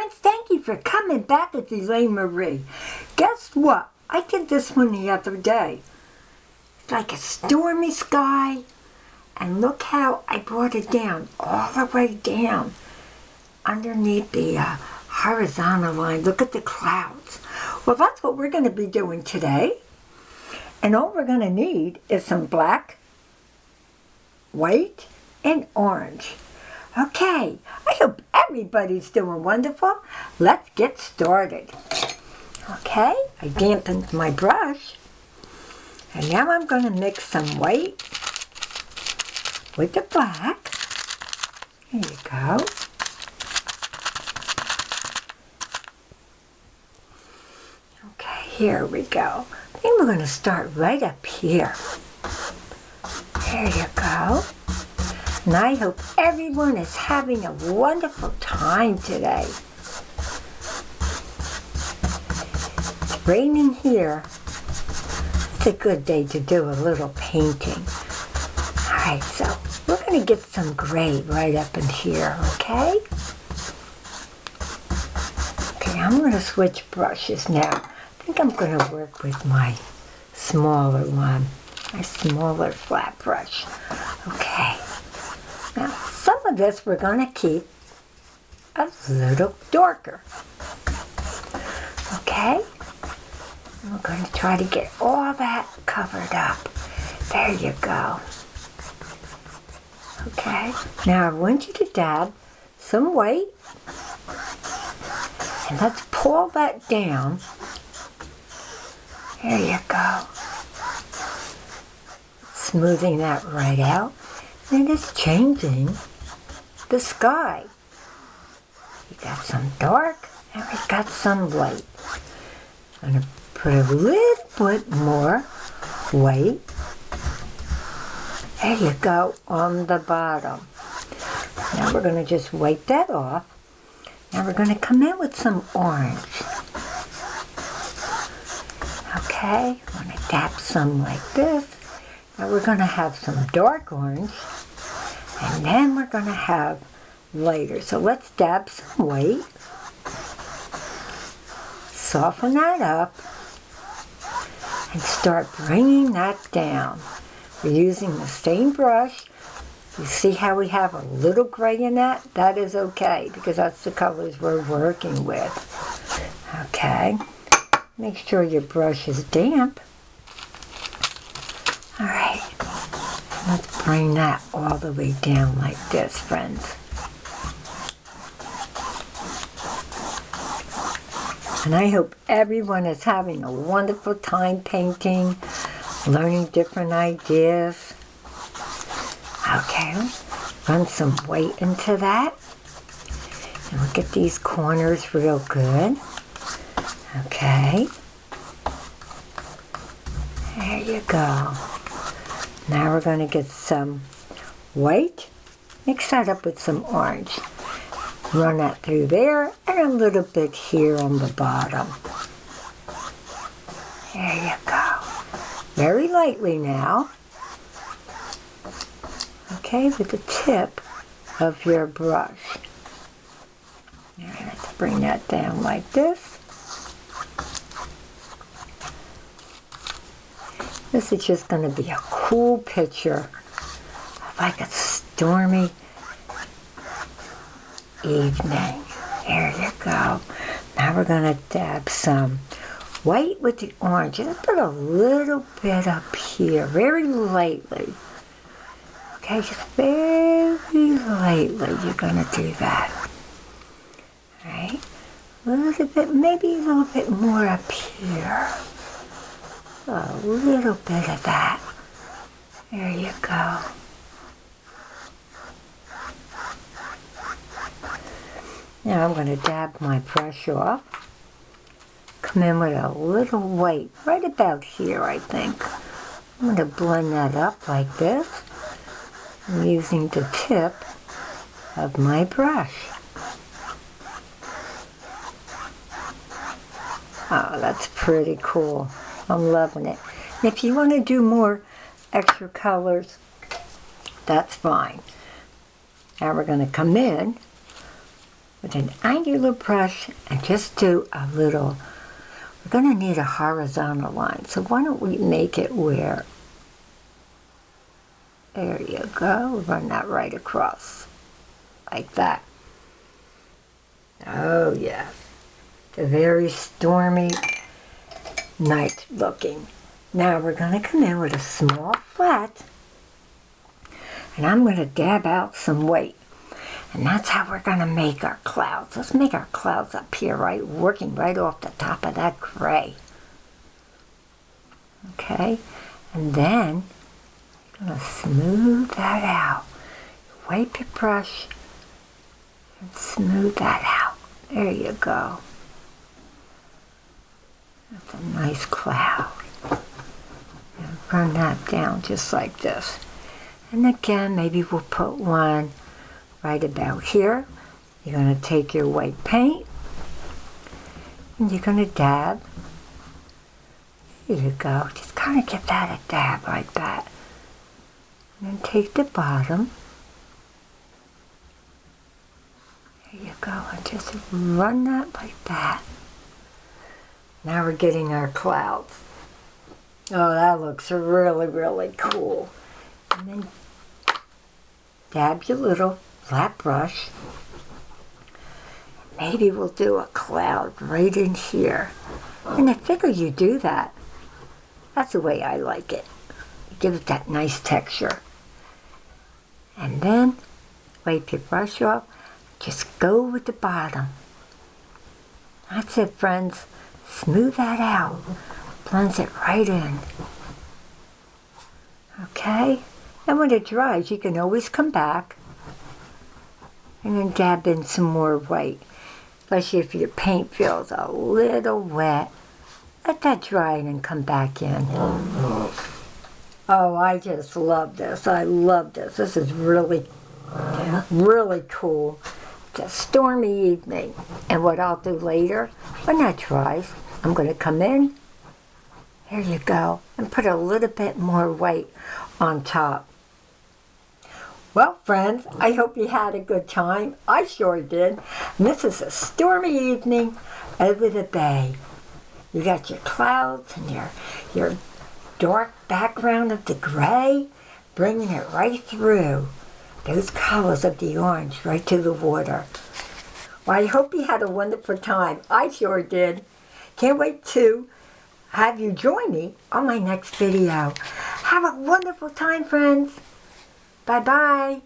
friends, thank you for coming back with Elaine Marie. Guess what? I did this one the other day. It's like a stormy sky. And look how I brought it down, all the way down, underneath the horizontal line. Look at the clouds. Well, that's what we're going to be doing today. And all we're going to need is some black, white, and orange. Okay, I hope everybody's doing wonderful. Let's get started. Okay, I dampened my brush. And now I'm going to mix some white with the black. There you go. Okay, here we go. I think we're going to start right up here. There you go. And I hope everyone is having a wonderful time today. It's raining here. It's a good day to do a little painting. Alright, so we're going to get some gray right up in here, okay? Okay, I'm going to switch brushes now. I think I'm going to work with my smaller one, my smaller flat brush. Okay. Now, some of this we're going to keep a little darker. Okay? And we're going to try to get all that covered up. There you go. Okay, now I want you to dab some white, and let's pull that down. There you go. Smoothing that right out, and it's changing the sky. We got some dark, and we got some light. I'm going to put a little bit more white. There you go, on the bottom. Now we're going to just wipe that off. Now we're going to come in with some orange. Okay, I'm going to dab some like this. Now we're going to have some dark orange. And then we're going to have lighter. So let's dab some white. Soften that up. And start bringing that down. We're using the same brush. You see how we have a little gray in that? That is okay, because that's the colors we're working with. Okay. Make sure your brush is damp. Alright. Let's bring that all the way down like this, friends. And I hope everyone is having a wonderful time painting, learning different ideas. Okay, run some white into that. And we'll get these corners real good. Okay. There you go. Now we're going to get some white. Mix that up with some orange. Run that through there and a little bit here on the bottom. There you go. Very lightly now. Okay, with the tip of your brush. Alright, let's bring that down like this. This is just going to be a cool picture of like a stormy evening. There you go. Now we're going to dab some white with the orange. Just put a little bit up here, very lightly. Okay, just very lightly you're going to do that. Alright, a little bit, maybe a little bit more up here. A little bit of that. There you go. Now I'm going to dab my brush off. Come in with a little white, right about here, I think. I'm going to blend that up like this. I'm using the tip of my brush. Oh, that's pretty cool. I'm loving it. And if you want to do more extra colors, that's fine. Now we're going to come in with an angular brush and just do a little, we're going to need a horizontal line. So why don't we make it where, there you go, run that right across, like that. Oh yes, it's a very stormy night looking. Now we're going to come in with a small flat, and I'm going to dab out some weight. And that's how we're going to make our clouds. Let's make our clouds up here, right? Working right off the top of that gray. Okay? And then, I'm going to smooth that out. Wipe your brush and smooth that out. There you go. That's a nice cloud. And run that down just like this. And again, maybe we'll put one right about here. You're going to take your white paint and you're going to dab. There you go. Just kind of give that a dab like that. And then take the bottom. There you go. And just run that like that. Now we're getting our clouds. Oh, that looks really, really cool. And then dab your little flat brush. Maybe we'll do a cloud right in here. And I figure you do that. That's the way I like it. Give it that nice texture. And then wipe your brush off. Just go with the bottom. That's it, friends. Smooth that out. Blends it right in. Okay? And when it dries, you can always come back and then dab in some more white. Especially if your paint feels a little wet. Let that dry and then come back in. Oh, I just love this. I love this. This is really, really cool. It's a stormy evening. And what I'll do later, when that dries, I'm going to come in. Here you go. And put a little bit more white on top. Well, friends, I hope you had a good time. I sure did. And this is a stormy evening over the bay. You got your clouds and your dark background of the gray, bringing it right through. Those colors of the orange right to the water. Well, I hope you had a wonderful time. I sure did. Can't wait to have you join me on my next video. Have a wonderful time, friends. Bye-bye.